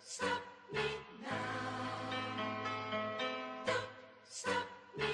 Stop me now. Don't stop me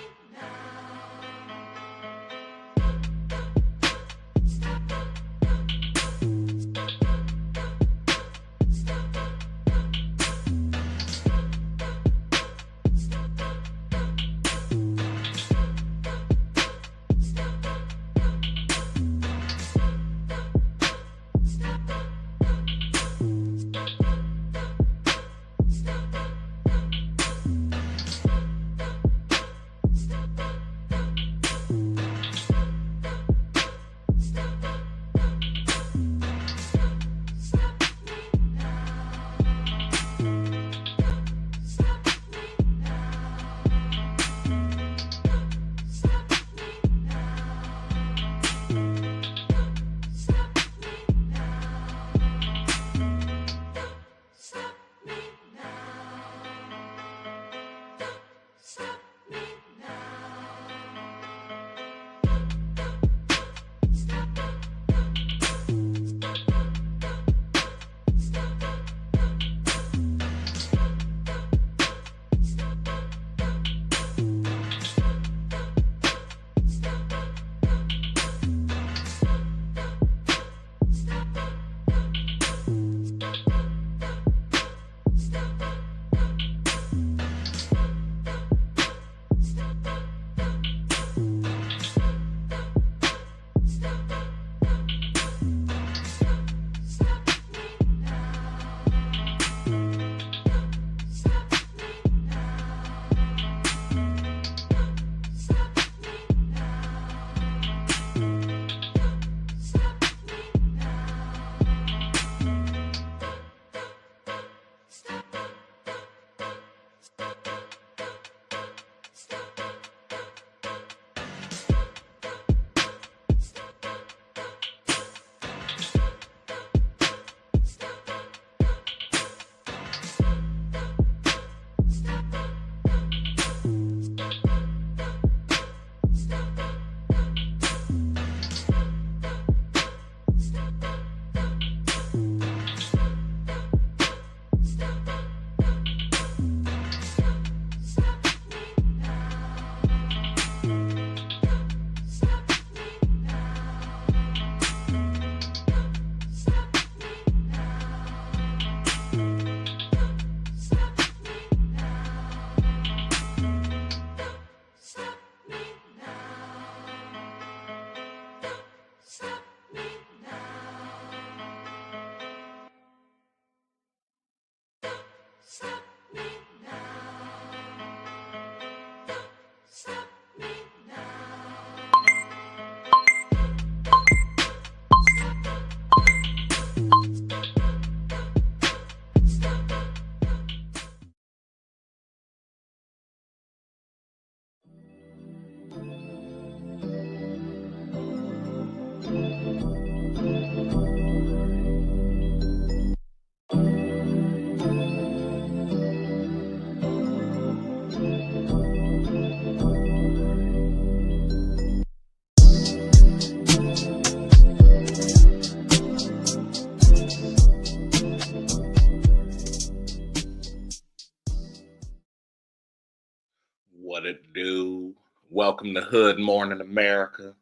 What it do? Welcome to Hood Morning America.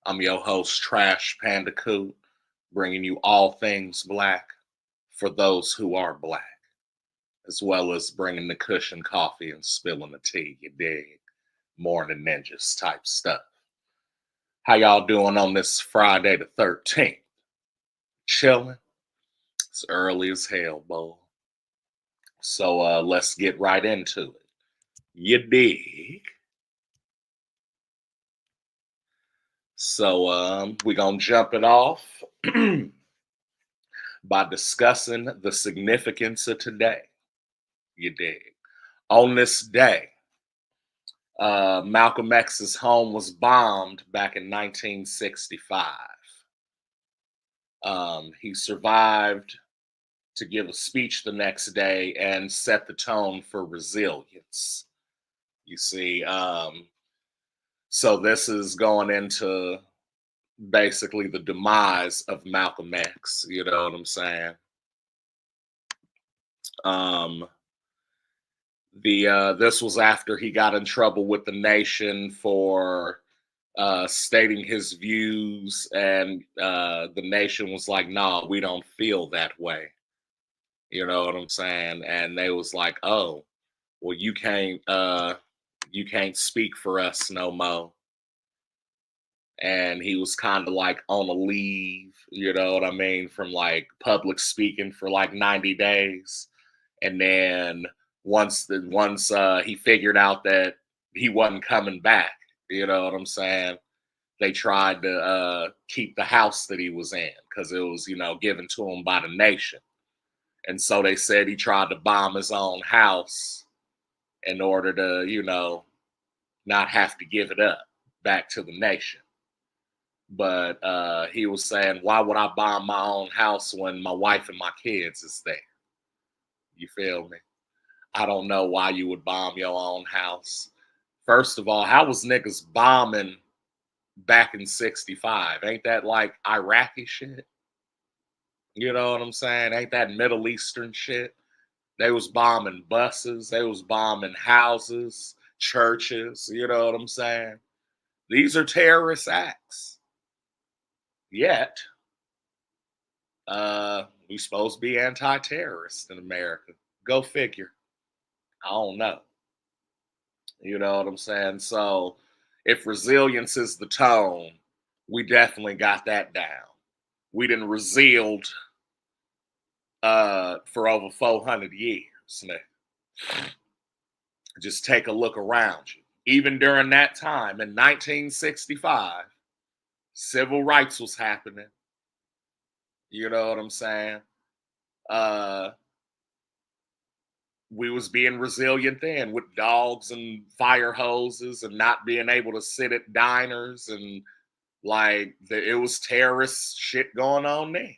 I'm your host, Trash Panda Coot, bringing you all things black for those who are black, as well as bringing the cushion coffee and spilling the tea, you dig? Morning ninjas type stuff. How y'all doing on this Friday the 13th? Chilling? It's early as hell, boy. So let's get right into it. You dig? So we're going to jump it off by discussing the significance of today. You dig? On this day, Malcolm X's home was bombed back in 1965. He survived to give a speech the next day and set the tone for resilience. You see, so this is going into basically the demise of Malcolm X. You know what I'm saying? Um, this was after he got in trouble with the nation for stating his views, and the nation was like, "No, we don't feel that way." You know what I'm saying? And they was like, "Oh, well, you can't speak for us no more." And he was kind of like on a leave, you know what I mean, from like public speaking for like 90 days. And then once he figured out that he wasn't coming back, you know what I'm saying? They tried to keep the house that he was in because it was, given to him by the nation. And so they said he tried to bomb his own house in order to, not have to give it up back to the nation. But he was saying, why would I bomb my own house when my wife and my kids is there? You feel me? I don't know why you would bomb your own house. First of all, how was niggas bombing back in 65? Ain't that like Iraqi shit? You know what I'm saying? Ain't that Middle Eastern shit? They was bombing buses. They was bombing houses, churches. You know what I'm saying? These are terrorist acts. Yet, we supposed to be anti-terrorist in America. Go figure. I don't know. You know what I'm saying? So if resilience is the tone, we definitely got that down. We done resiled for over 400 years. Now, just take a look around you. Even during that time in 1965, civil rights was happening. You know what I'm saying? Uh, we was being resilient then with dogs and fire hoses and not being able to sit at diners, and it was terrorist shit going on then.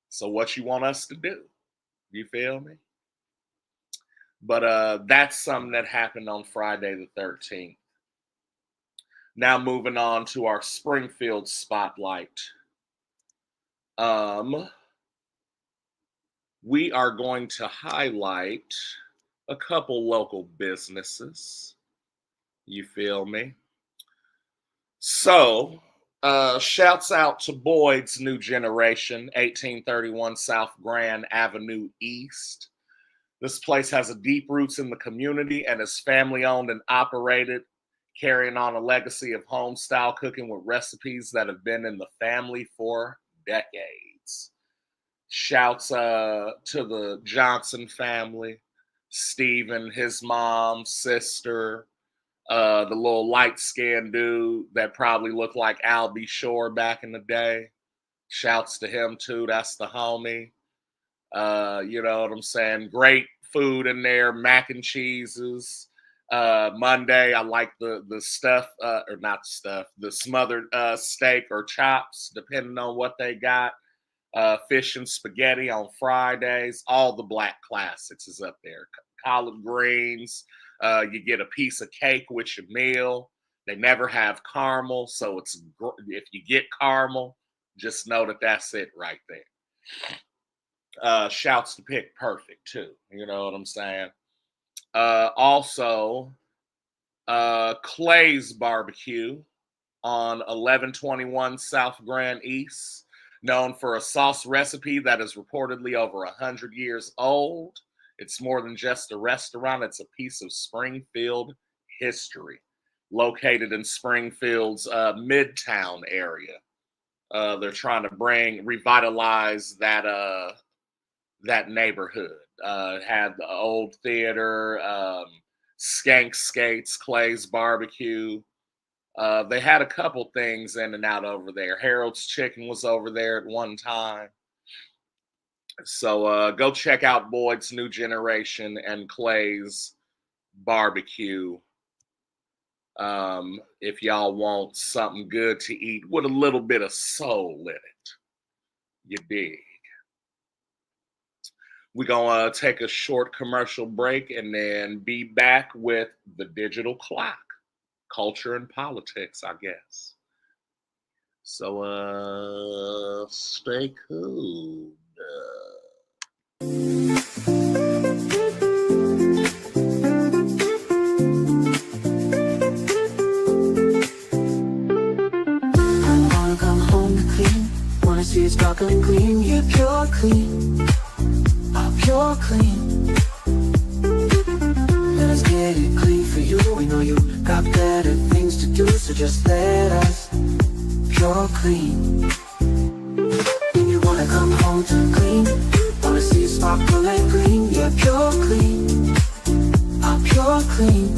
So what you want us to do? You feel me? But that's something that happened on Friday the 13th. Now moving on to our Springfield spotlight. We are going to highlight a couple local businesses. You feel me? So, shouts out to Boyd's New Generation, 1831 South Grand Avenue East. This place has a deep roots in the community and is family owned and operated, carrying on a legacy of home style cooking with recipes that have been in the family for decades. Shouts to the Johnson family, Stephen, his mom, sister, the little light skinned dude that probably looked like Albie Shore back in the day. Shouts to him too. That's the homie. You know what I'm saying? Great food in there, mac and cheeses. Monday, I like the stuff, or not stuff, the smothered steak or chops, depending on what they got. Fish and spaghetti on Fridays. All the black classics is up there. Collard greens. You get a piece of cake with your meal. They never have caramel, so if you get caramel, just know that that's it right there. Shouts to Pick Perfect too. You know what I'm saying? Also, Clay's Barbecue on 1121 South Grand East, known for a sauce recipe that is reportedly over 100 years old. It's more than just a restaurant, it's a piece of Springfield history. Located in Springfield's Midtown area. They're trying to revitalize that neighborhood. Had the old theater, Skank Skates, Clay's Barbecue. They had a couple things in and out over there. Harold's Chicken was over there at one time. So go check out Boyd's New Generation and Clay's Barbecue if y'all want something good to eat with a little bit of soul in it. You dig? We're going to take a short commercial break and then be back with the digital clock, culture and politics, I guess. So stay cool. clean, yeah, pure clean. Pure clean. Let us get it clean for you. We know you got better things to do, so just let us pure clean. You wanna come home to clean, wanna see you sparkle and green, yeah, pure clean. Pure clean.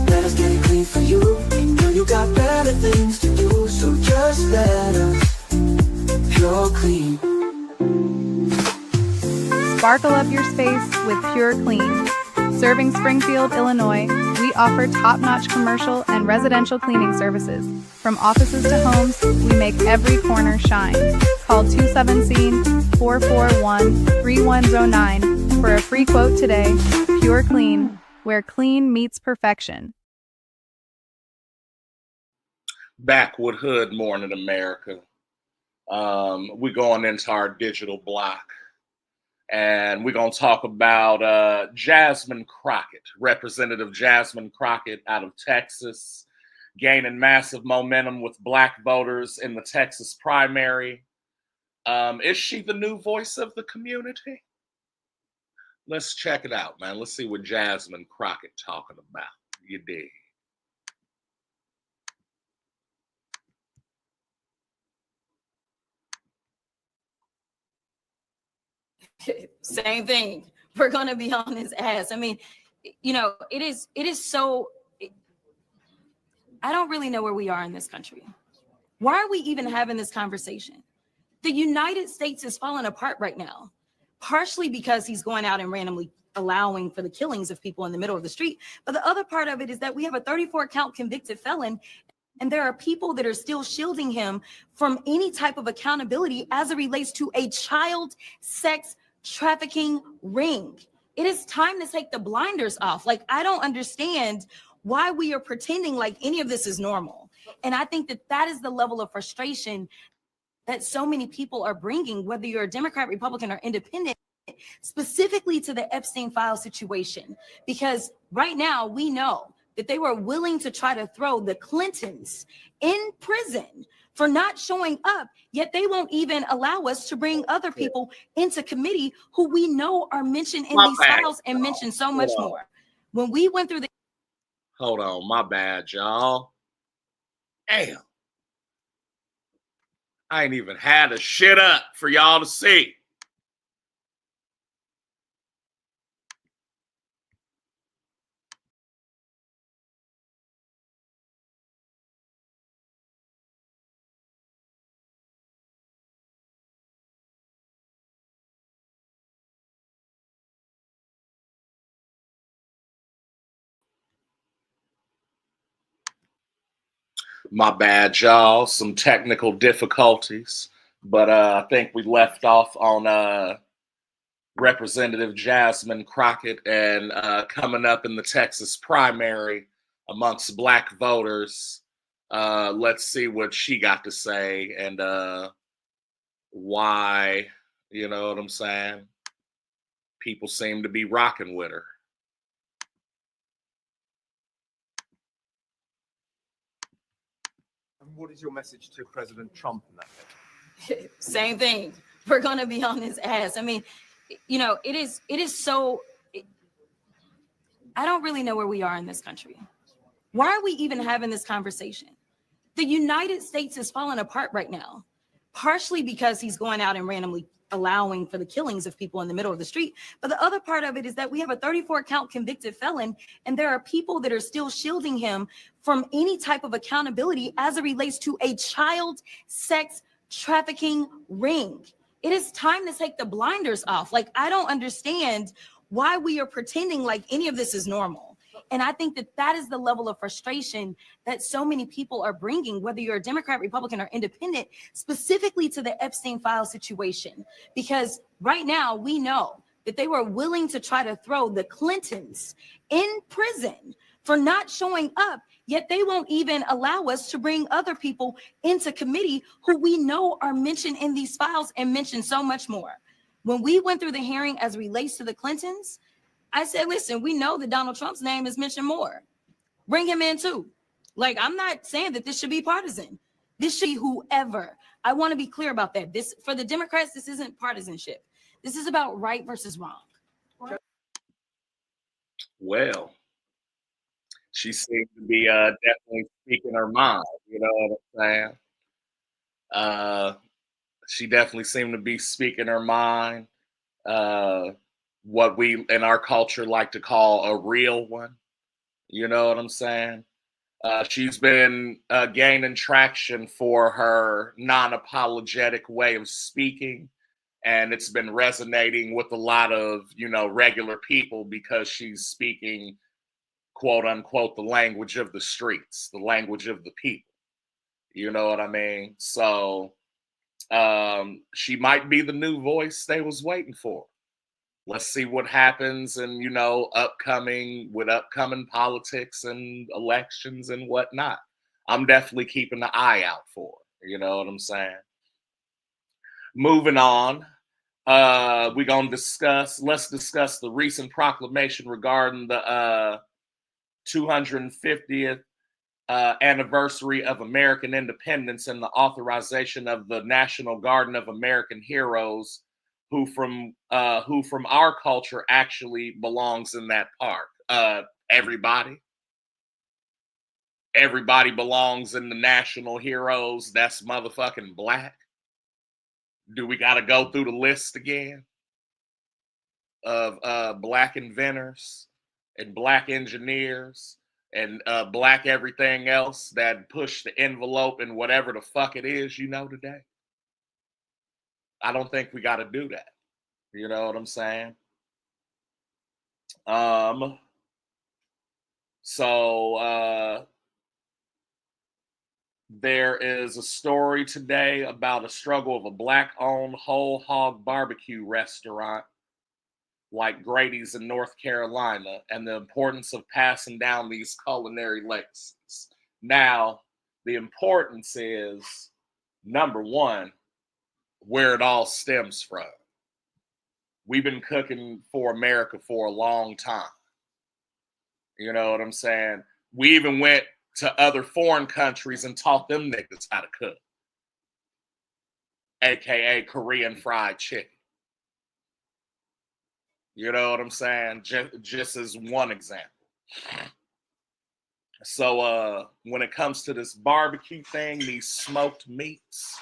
Let us get it clean for you. We know you got better things to do, so just let us pure clean. Sparkle up your space with Pure Clean. Serving Springfield, Illinois, we offer top-notch commercial and residential cleaning services. From offices to homes, we make every corner shine. Call 217-441-3109 for a free quote today. Pure Clean, where clean meets perfection. Back with Hood Morning America. We're going into our digital block. And we're going to talk about Jasmine Crockett, Representative Jasmine Crockett out of Texas, gaining massive momentum with Black voters in the Texas primary. Is she the new voice of the community? Let's check it out, man. Let's see what Jasmine Crockett talking about. You dig? Same thing. We're going to be on his ass. I mean, you know, it is so, I don't really know where we are in this country. Why are we even having this conversation? The United States is falling apart right now, partially because he's going out and randomly allowing for the killings of people in the middle of the street. But the other part of it is that we have a 34 count convicted felon, and there are people that are still shielding him from any type of accountability as it relates to a child sex trafficking ring. It is time to take the blinders off. Like, I don't understand why we are pretending like any of this is normal. And I think that that is the level of frustration that so many people are bringing, whether you're a Democrat, Republican, or independent, specifically to the Epstein file situation. Because right now we know that they were willing to try to throw the Clintons in prison for not showing up, yet they won't even allow us to bring other people into committee who we know are mentioned in these files and mentioned so much more. When we went through the... Hold on, my bad, y'all. Damn. I ain't even had a shit up for y'all to see. My bad, y'all. Some technical difficulties. But I think we left off on Representative Jasmine Crockett and coming up in the Texas primary amongst Black voters. Let's see what she got to say and why, you know what I'm saying? People seem to be rocking with her. What is your message to President Trump in that case? Same thing. We're going to be on his ass. I mean, you know, it is so, I don't really know where we are in this country. Why are we even having this conversation? The United States is falling apart right now, partially because he's going out and randomly allowing for the killings of people in the middle of the street. But the other part of it is that we have a 34 count convicted felon, and there are people that are still shielding him from any type of accountability as it relates to a child sex trafficking ring. It is time to take the blinders off. Like, I don't understand why we are pretending like any of this is normal. And I think that that is the level of frustration that so many people are bringing, whether you're a Democrat, Republican, or independent, specifically to the Epstein file situation. Because right now we know that they were willing to try to throw the Clintons in prison for not showing up, yet they won't even allow us to bring other people into committee who we know are mentioned in these files and mentioned so much more. When we went through the hearing as it relates to the Clintons, I said, listen, we know that Donald Trump's name is mentioned more. Bring him in too. Like, I'm not saying that this should be partisan. This should be whoever. I want to be clear about that. This, for the Democrats, this isn't partisanship. This is about right versus wrong. Well, she seemed to be definitely speaking her mind. You know what I'm saying? She definitely seemed to be speaking her mind. What we in our culture like to call a real one. You know what I'm saying? She's been gaining traction for her non-apologetic way of speaking, and it's been resonating with a lot of, you know, regular people because she's speaking, quote unquote, the language of the streets, the language of the people. You know what I mean? So she might be the new voice they was waiting for. Let's see what happens and, you know, upcoming politics and elections and whatnot. I'm definitely keeping the eye out for her. You know what I'm saying? Moving on, let's discuss the recent proclamation regarding the 250th anniversary of American independence and the authorization of the National Garden of American Heroes, who from our culture actually belongs in that park. Everybody belongs in the national heroes that's motherfucking black. Do we got to go through the list again of black inventors and black engineers and black everything else that push the envelope in whatever the fuck it is, you know, today? I don't think we got to do that. You know what I'm saying? So there is a story today about a struggle of a black-owned whole hog barbecue restaurant like Grady's in North Carolina and the importance of passing down these culinary legacies. Now, the importance is, number one, where it all stems from. We've been cooking for America for a long time. You know what I'm saying? We even went to other foreign countries and taught them niggas how to cook. AKA Korean fried chicken. You know what I'm saying? Just as one example. So when it comes to this barbecue thing, these smoked meats,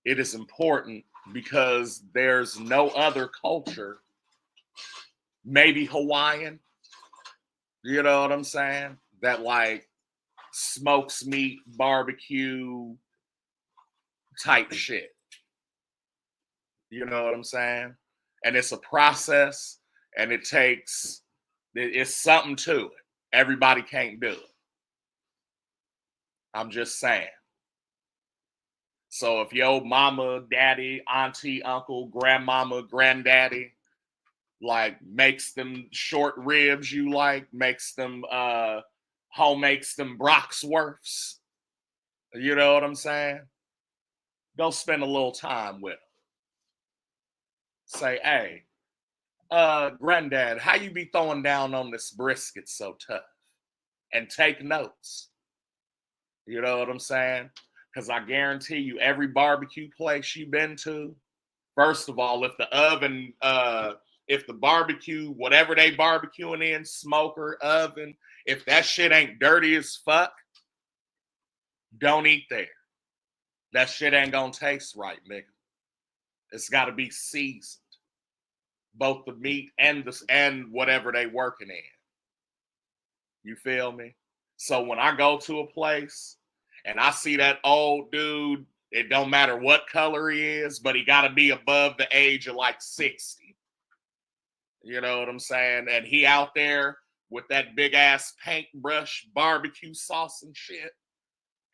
it is important because there's no other culture, maybe Hawaiian, you know what I'm saying, that like smokes meat, barbecue type shit. You know what I'm saying? And it's a process and it's something to it. Everybody can't do it. I'm just saying. So if your mama, daddy, auntie, uncle, grandmama, granddaddy like makes them short ribs you like, makes them home makes them Brocksworths, you know what I'm saying? Go spend a little time with them. Say, hey, granddad, how you be throwing down on this brisket so tough? And take notes. You know what I'm saying? Because I guarantee you, every barbecue place you've been to, first of all, if the barbecue, whatever they barbecuing in, smoker, oven, if that shit ain't dirty as fuck, don't eat there. That shit ain't gonna taste right, nigga. It's gotta be seasoned. Both the meat and whatever they working in. You feel me? So when I go to a place and I see that old dude, it don't matter what color he is, but he gotta be above the age of like 60. You know what I'm saying? And he out there with that big ass paintbrush barbecue sauce and shit,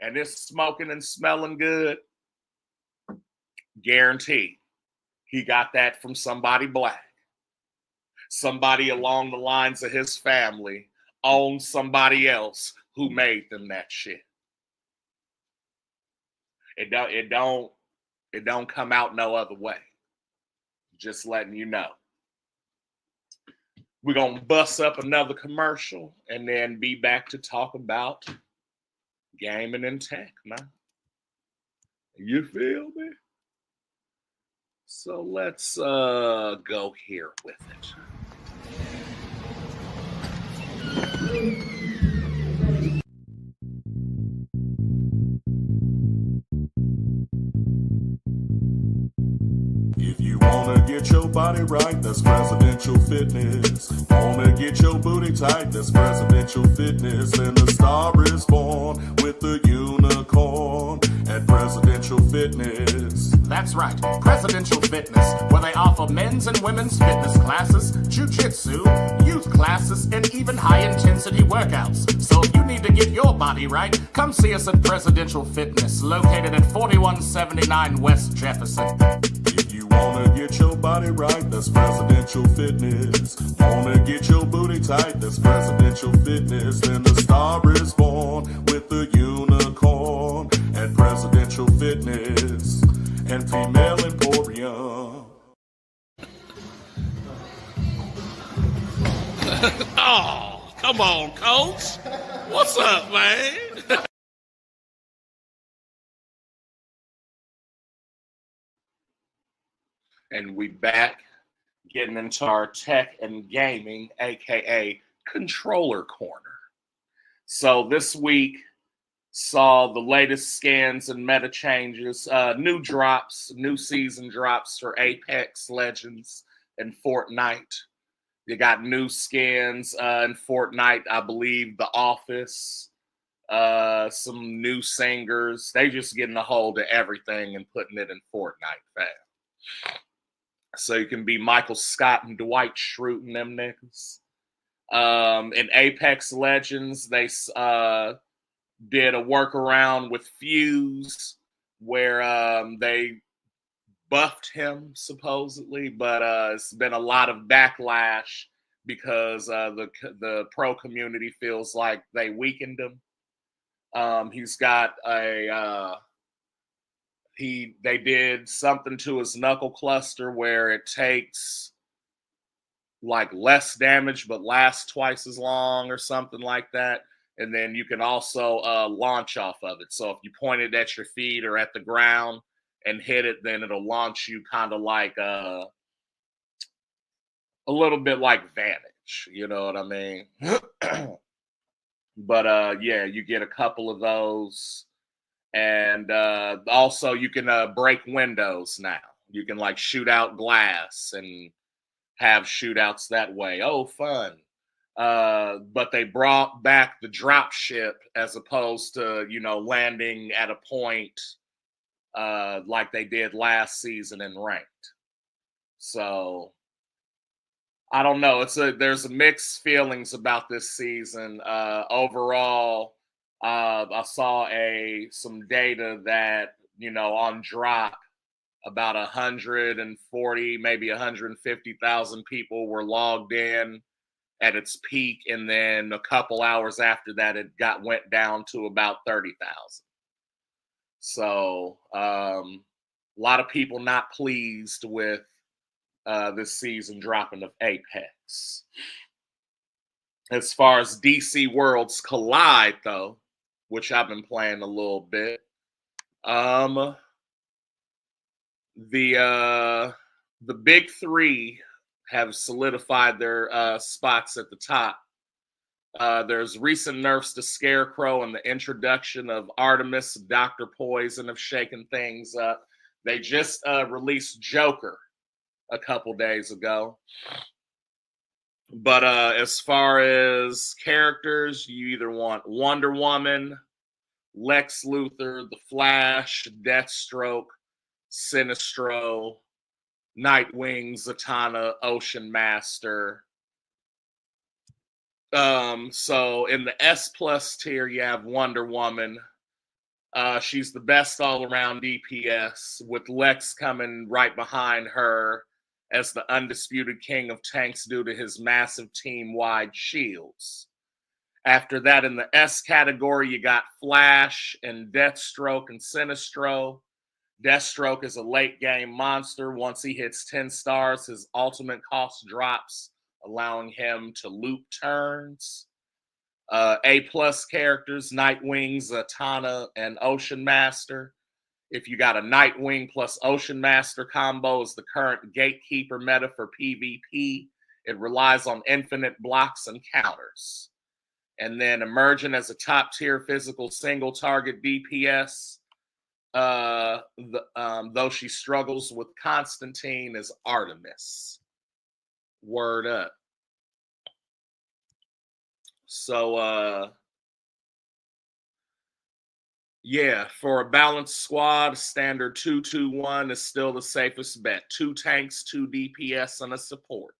and it's smoking and smelling good. Guaranteed, he got that from somebody black. Somebody along the lines of his family owns somebody else who made them that shit. It don't come out no other way. Just letting you know. We're gonna bust up another commercial and then be back to talk about gaming and tech, man. You feel me? So let's go here with it. If you wanna get your body right, that's presidential fitness. Wanna get your booty tight, that's presidential fitness. And the star is born with the unicorn at Presidential Fitness. That's right, Presidential Fitness, where they offer men's and women's fitness classes, jiu-jitsu, youth classes, and even high-intensity workouts. So if you need to get your body right, come see us at Presidential Fitness, located at 4179 West Jefferson. If you wanna get your body right, that's presidential fitness. Wanna get your booty tight, that's presidential fitness. Then the star is born with the unicorn at Presidential Fitness and Female Emporium. Oh, come on, coach. What's up, man? And we back getting into our tech and gaming, aka controller corner. So this week saw the latest scans and meta changes, new drops, new season drops for Apex Legends and Fortnite. You got new skins in Fortnite, I believe, The Office, some new singers. They just getting a hold of everything and putting it in Fortnite fast. So you can be Michael Scott and Dwight Schrute and them niggas. In Apex Legends, they did a workaround with Fuse where they buffed him supposedly, but it's been a lot of backlash because the pro community feels like they weakened him. He's got they did something to his knuckle cluster where it takes like less damage but lasts twice as long or something like that. And then you can also launch off of it. So if you point it at your feet or at the ground and hit it, then it'll launch you kind of like a little bit like Vantage. You know what I mean? But yeah, you get a couple of those. And also you can break windows now. You can like shoot out glass and have shootouts that way. Oh, fun. But they brought back the drop ship as opposed to, landing at a point like they did last season in ranked. So I don't know. There's mixed feelings about this season. Overall, I saw some data that, on drop, about 140, maybe 150,000 people were logged in at its peak, and then a couple hours after that, it went down to about 30,000. So a lot of people not pleased with this season dropping of Apex. As far as DC Worlds Collide, though, which I've been playing a little bit, the big three have solidified their spots at the top. There's recent nerfs to Scarecrow and the introduction of Artemis, Dr. Poison have shaken things up. They just released Joker a couple days ago. But as far as characters, you either want Wonder Woman, Lex Luthor, The Flash, Deathstroke, Sinestro, Nightwing, Zatanna, Ocean Master. So in the S plus tier, you have Wonder Woman. She's the best all-around DPS, with Lex coming right behind her as the undisputed king of tanks due to his massive team-wide shields. After that, in the S category, you got Flash and Deathstroke and Sinestro. Deathstroke is a late-game monster. Once he hits 10 stars, his ultimate cost drops, allowing him to loop turns. A-plus characters, Nightwing, Zatanna, and Ocean Master. If you got a Nightwing plus Ocean Master combo is the current gatekeeper meta for PvP. It relies on infinite blocks and counters. And then emerging as a top tier physical single target DPS, though she struggles with Constantine, is Artemis. Word up. So, yeah, for a balanced squad, standard 2-2-1 is still the safest bet. 2 tanks, 2 DPS, and a support.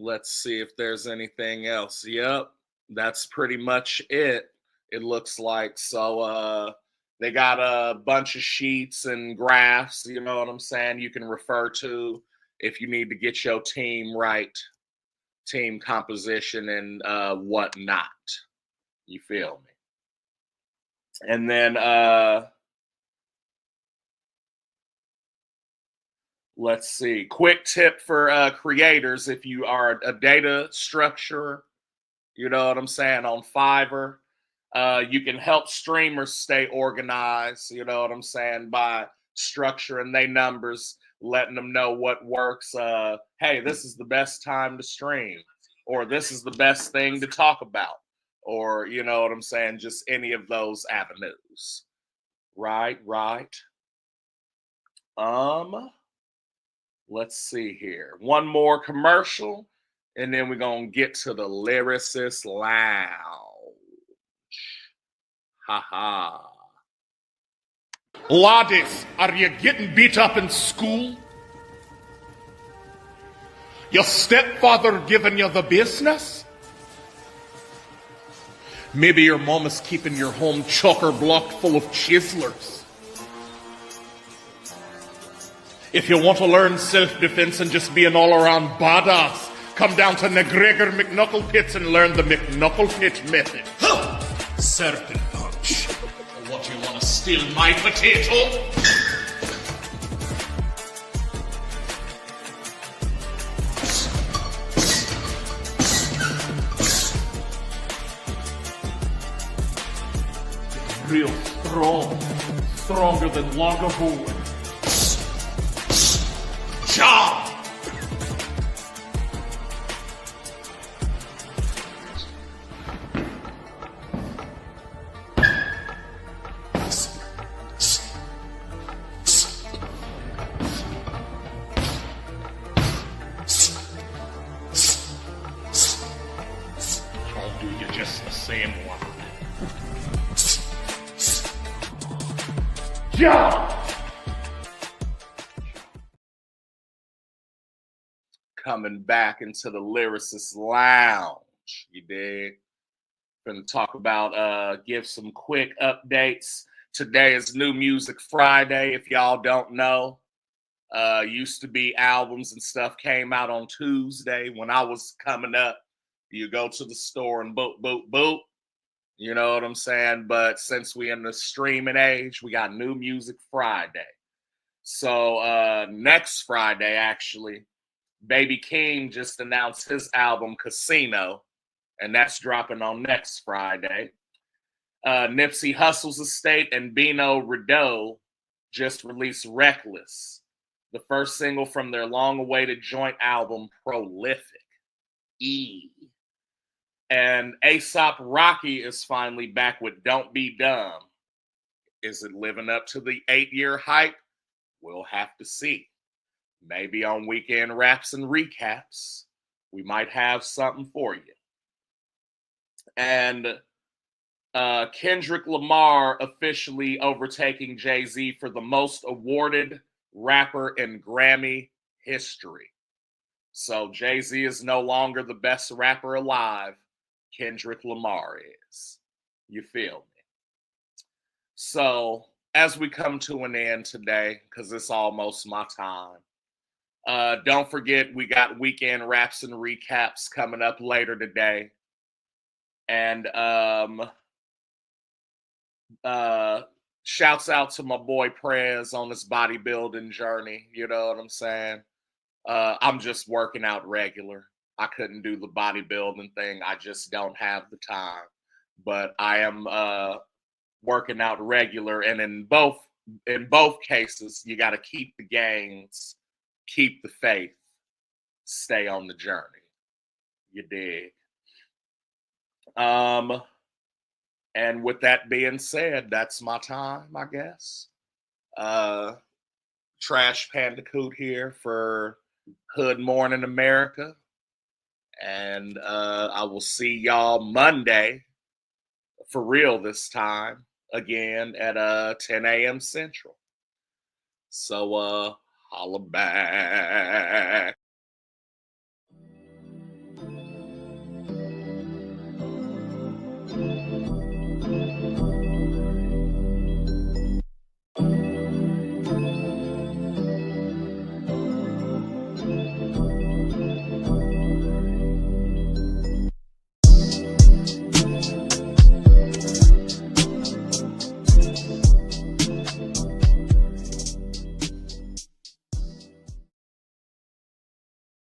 Let's see if there's anything else. Yep, that's pretty much it. It looks like. So they got a bunch of sheets and graphs, you know what I'm saying, you can refer to if you need to get your team right, team composition and whatnot. You feel me? And then let's see. Quick tip for creators: if you are a data structurer, you know what I'm saying, on Fiverr, you can help streamers stay organized, you know what I'm saying, by structuring their numbers, letting them know what works. Hey, this is the best time to stream, or this is the best thing to talk about, or you know what I'm saying, just any of those avenues. Right. Let's see here. One more commercial, and then we're gonna get to the Lyricist Lounge. Haha. Laddies, are you getting beat up in school? Your stepfather giving you the business? Maybe your mom is keeping your home chocker-blocked full of chiselers. If you want to learn self-defense and just be an all-around badass, come down to McGregor McKnucklepits and learn the McKnucklepit method. Certain punch. What, you want to steal my potato? Real strong. Stronger than Lagavulin. Job! I'll do you just the same one. Job! Coming back into the Lyricist Lounge, you dig? Gonna talk about, give some quick updates. Today is New Music Friday, if y'all don't know. Used to be albums and stuff came out on Tuesday. When I was coming up, you go to the store and boop, boop, boop. You know what I'm saying? But since we in the streaming age, we got New Music Friday. So next Friday, actually, Baby King just announced his album Casino, and that's dropping on next Friday. Nipsey Hussle's estate and Bino Rideau just released Reckless, the first single from their long-awaited joint album Prolific. And A$AP Rocky is finally back with Don't Be Dumb. Is it living up to the 8-year hype? We'll have to see. Maybe on Weekend Raps and Recaps, we might have something for you. And Kendrick Lamar officially overtaking Jay-Z for the most awarded rapper in Grammy history. So Jay-Z is no longer the best rapper alive. Kendrick Lamar is. You feel me? So as we come to an end today, because it's almost my time, don't forget, we got Weekend Raps and Recaps coming up later today. And shouts out to my boy Prez on his bodybuilding journey. You know what I'm saying? I'm just working out regular. I couldn't do the bodybuilding thing. I just don't have the time. but I am working out regular, and in both cases, you got to keep the gains, keep the faith, stay on the journey. You dig? And with that being said, that's my time, I guess. Trash Pandacoot here for Hood Morning America. And I will see y'all Monday, for real this time, again at 10 a.m. Central. So holla back.